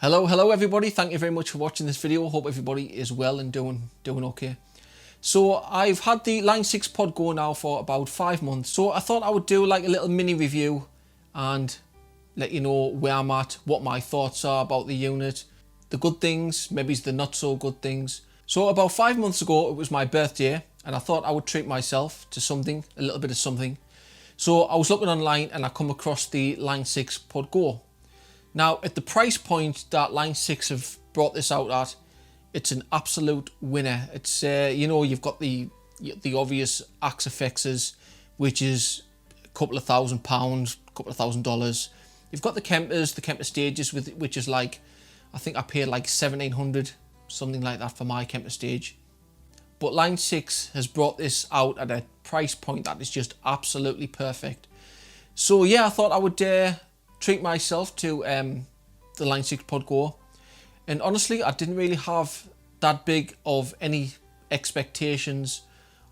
Hello everybody, thank you very much for watching this video. Hope everybody is well and doing okay. So I've had the Line 6 pod go now for about 5 months, so I thought I would do like a little mini review and let you know where I'm at, what my thoughts are about the unit, the good things, maybe the not so good things. So about 5 months ago it was my birthday and I thought I would treat myself to something, a little bit of something. So I was looking online and I come across the Line 6 pod go. Now, at the price point that Line 6 have brought this out at, it's an absolute winner. It's, you've got the obvious Axe FXs, which is a couple of £1,000, a couple of $1,000. You've got the Kemper stages, which is like, I think I paid like 1,700, something like that for my Kemper stage. But Line 6 has brought this out at a price point that is just absolutely perfect. So yeah, I thought I would treat myself to the Line 6 pod go, and honestly I didn't really have that big of any expectations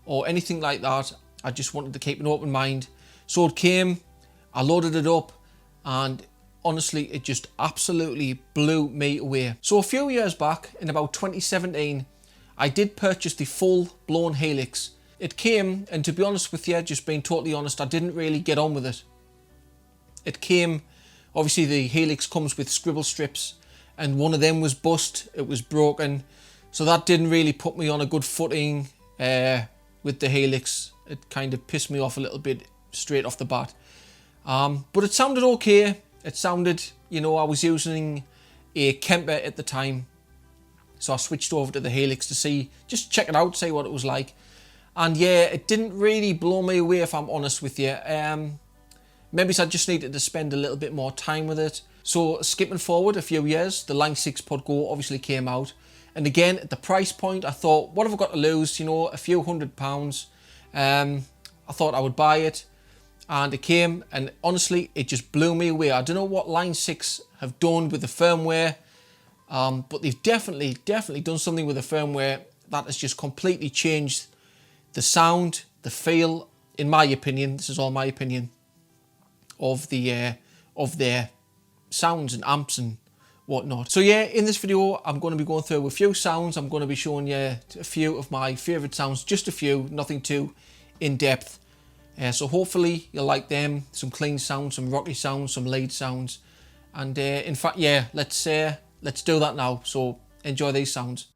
or anything like that. I just wanted to keep an open mind. So it came, I loaded it up, and honestly it just absolutely blew me away. So a few years back in about 2017 I did purchase the full blown Helix. It came, and to be honest with you, just being totally honest, I didn't really get on with it. It came, obviously the Helix comes with scribble strips and one of them was bust, it was broken. So that didn't really put me on a good footing with the Helix. It kind of pissed me off a little bit straight off the bat. But it sounded okay. It sounded, I was using a Kemper at the time. So I switched over to the Helix to just check it out, see what it was like. And yeah, it didn't really blow me away if I'm honest with you. Maybe I just needed to spend a little bit more time with it. So skipping forward a few years, the Line 6 pod go obviously came out. And again, at the price point, I thought, what have I got to lose? A few £100. I thought I would buy it. And it came, and honestly, it just blew me away. I don't know what Line 6 have done with the firmware, but they've definitely done something with the firmware that has just completely changed the sound, the feel, in my opinion. This is all my opinion. Of their sounds and amps and whatnot. So yeah, in this video I'm going to be going through a few sounds. I'm going to be showing you a few of my favourite sounds, just a few, nothing too in depth. So hopefully you'll like them. Some clean sounds, some rocky sounds, some lead sounds, and in fact, yeah, let's do that now. So enjoy these sounds.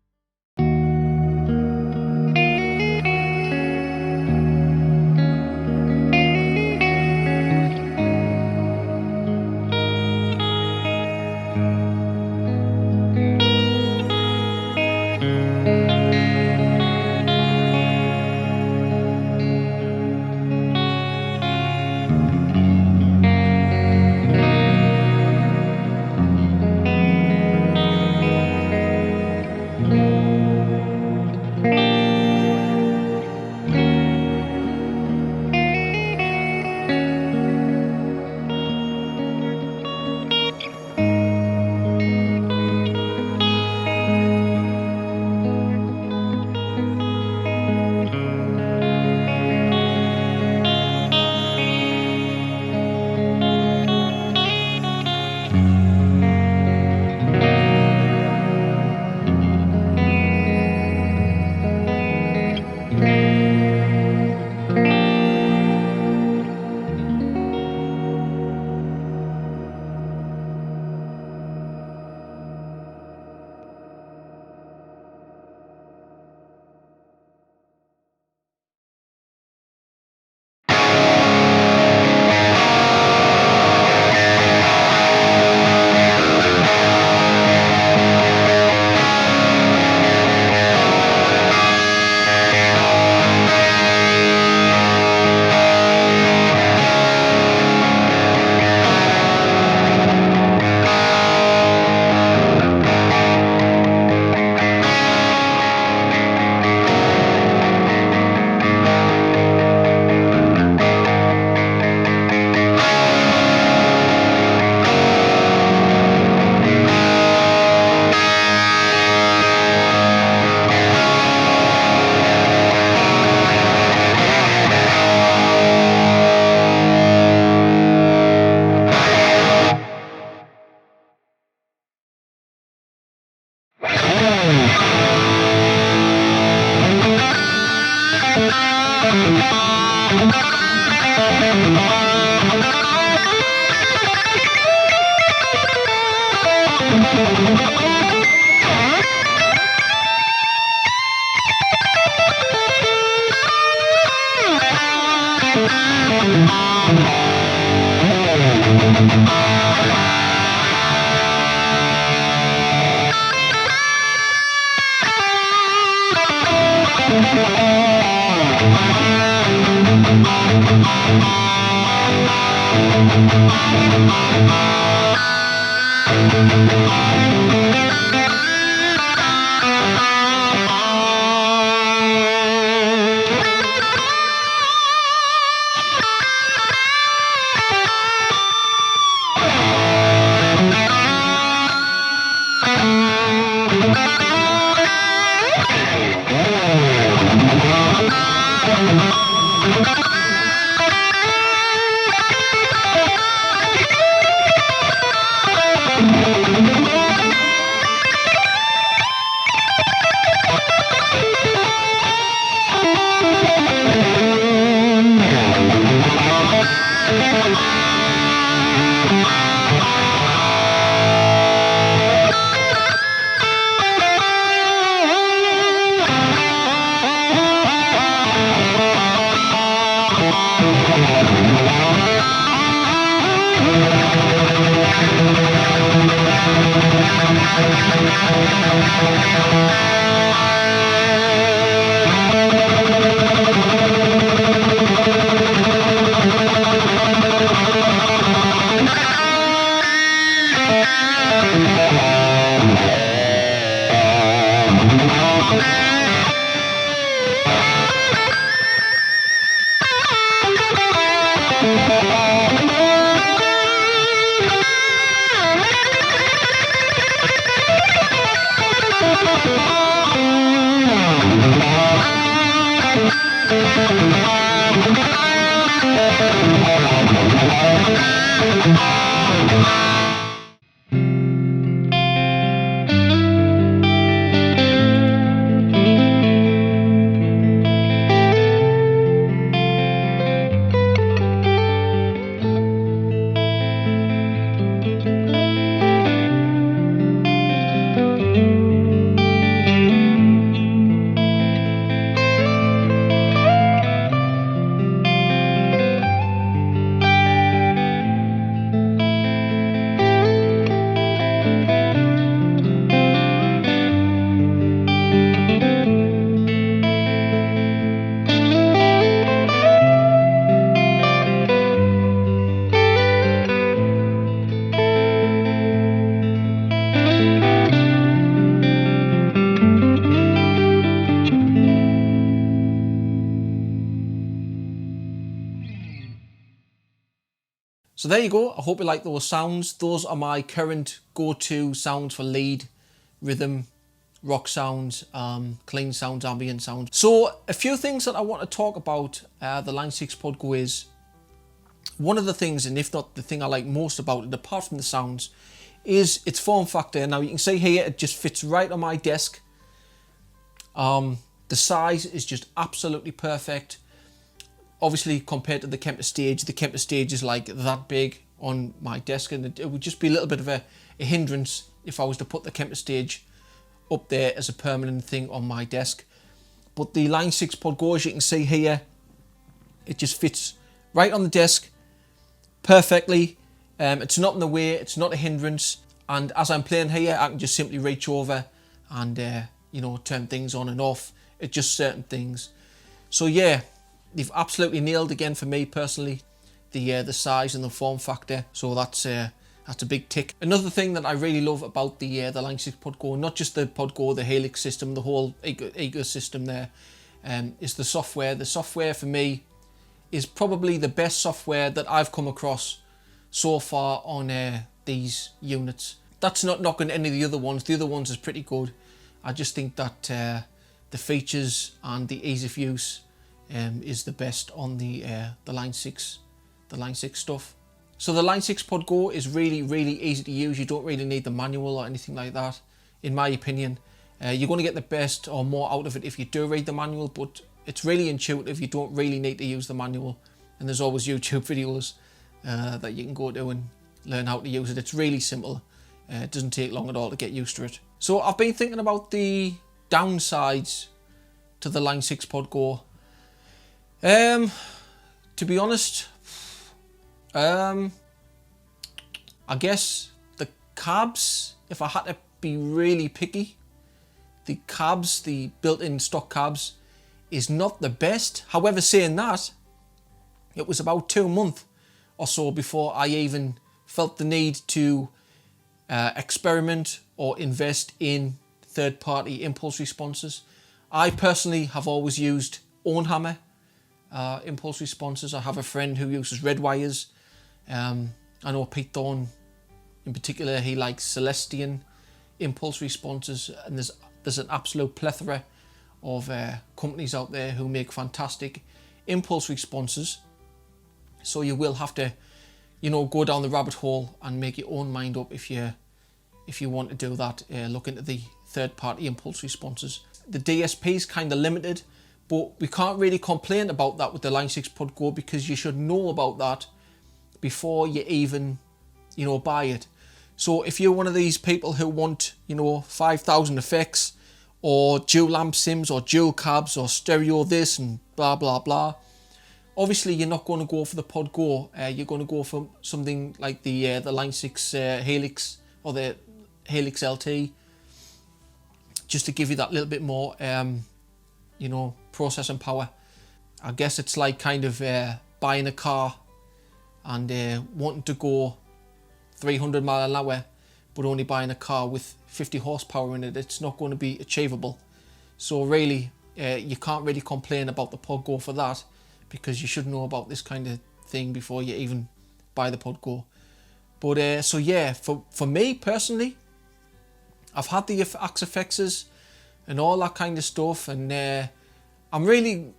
So there you go. I hope you like those sounds. Those are my current go-to sounds for lead, rhythm, rock sounds, clean sounds, ambient sounds. So a few things that I want to talk about the Line 6 Pod Go is, one of the things, and if not the thing I like most about it, apart from the sounds, is its form factor. Now you can see here, it just fits right on my desk. The size is just absolutely perfect. Obviously, compared to the Kemper Stage is like that big on my desk, and it would just be a little bit of a hindrance if I was to put the Kemper Stage up there as a permanent thing on my desk. But the Line 6 Pod Go, as you can see here, it just fits right on the desk perfectly. It's not in the way, it's not a hindrance, and as I'm playing here, I can just simply reach over and you know, turn things on and off. It's just certain things. So yeah, they've absolutely nailed again for me personally the size and the form factor. So that's a big tick. Another thing that I really love about the Line 6 Pod Go, not just the Pod Go, the Helix system, the whole ecosystem there, is the software. The software for me is probably the best software that I've come across so far on these units. That's not knocking any of the other ones. The other ones is pretty good. I just think that the features and the ease of use is the best on the Line 6 stuff. So the Line 6 Pod Go is really easy to use. You don't really need the manual or anything like that, in my opinion. You're going to get the best or more out of it if you do read the manual, but it's really intuitive. You don't really need to use the manual, and there's always YouTube videos that you can go to and learn how to use it. It's really simple. It doesn't take long at all to get used to it. So I've been thinking about the downsides to the Line 6 Pod Go. To be honest, I guess the cabs, if I had to be really picky, the cabs, the built-in stock cabs, is not the best. However, saying that, it was about 2 months or so before I even felt the need to experiment or invest in third-party impulse responses. I personally have always used own hammer impulse responses. I have a friend who uses red wires. I know Pete Thorne in particular, he likes Celestian impulse responses, and there's an absolute plethora of companies out there who make fantastic impulse responses. So you will have to, go down the rabbit hole and make your own mind up if you want to do that. Look into the third-party impulse responses. The DSP is kind of limited, but we can't really complain about that with the Line 6 Pod Go, because you should know about that before you even, buy it. So if you're one of these people who want, 5,000 effects, or dual amp sims, or dual cabs, or stereo this and blah blah blah, obviously you're not going to go for the Pod Go. You're going to go for something like the Line 6 Helix, or the Helix LT, just to give you that little bit more processing power. I guess it's like kind of buying a car and wanting to go 300 miles an hour, but only buying a car with 50 horsepower in it. It's not going to be achievable. So really, you can't really complain about the Pod Go for that, because you should know about this kind of thing before you even buy the Pod Go. But so yeah, for me personally, I've had the Axe FXs and all that kind of stuff, and I'm really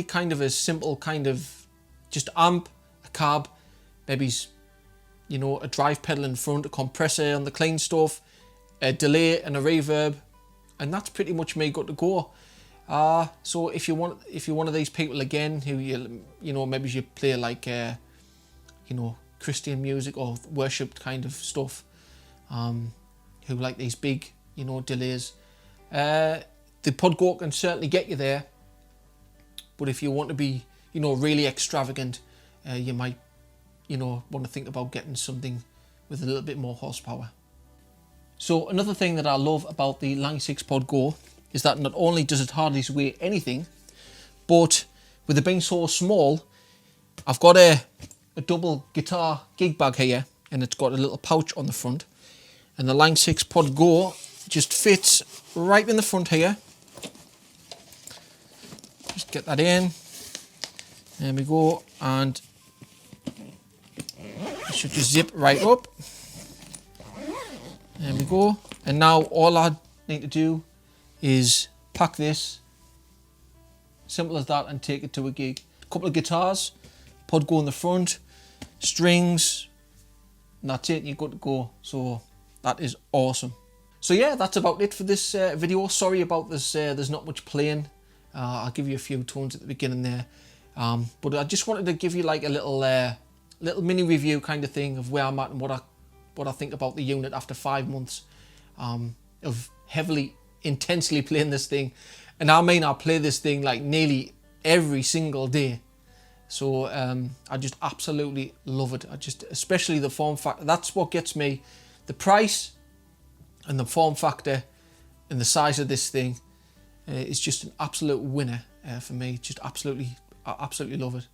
kind of a simple kind of just amp, a cab, maybe a drive pedal in front, a compressor on the clean stuff, a delay and a reverb, and that's pretty much me good to go. So if you're one of these people again who maybe you play like Christian music or worship kind of stuff, who like these big delays, the Pod Go can certainly get you there. But if you want to be really extravagant, you might want to think about getting something with a little bit more horsepower. So another thing that I love about the Line 6 Pod Go is that not only does it hardly weigh anything, but with it being so small, I've got a double guitar gig bag here, and it's got a little pouch on the front, and the Line 6 Pod Go just fits right in the front here. Just get that in. There we go, and it should just zip right up. There we go. And now all I need to do is pack this, simple as that, and take it to a gig. A couple of guitars, Pod Go in the front, strings, and that's it, you're good to go. So that is awesome. So yeah, that's about it for this video. Sorry about this, there's not much playing. I'll give you a few tones at the beginning there. But I just wanted to give you like a little mini review kind of thing of where I'm at and what I think about the unit after 5 months of intensely playing this thing. And I mean, I play this thing like nearly every single day. So I just absolutely love it. Especially the form factor, that's what gets me. The price and the form factor and the size of this thing is just an absolute winner for me. I absolutely love it.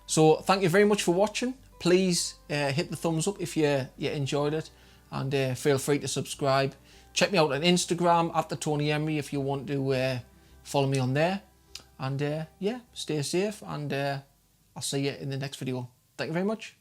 So thank you very much for watching. Please hit the thumbs up if you enjoyed it, and feel free to subscribe. Check me out on Instagram @TheTonyEmery if you want to follow me on there. And yeah, stay safe, and I'll see you in the next video. Thank you very much.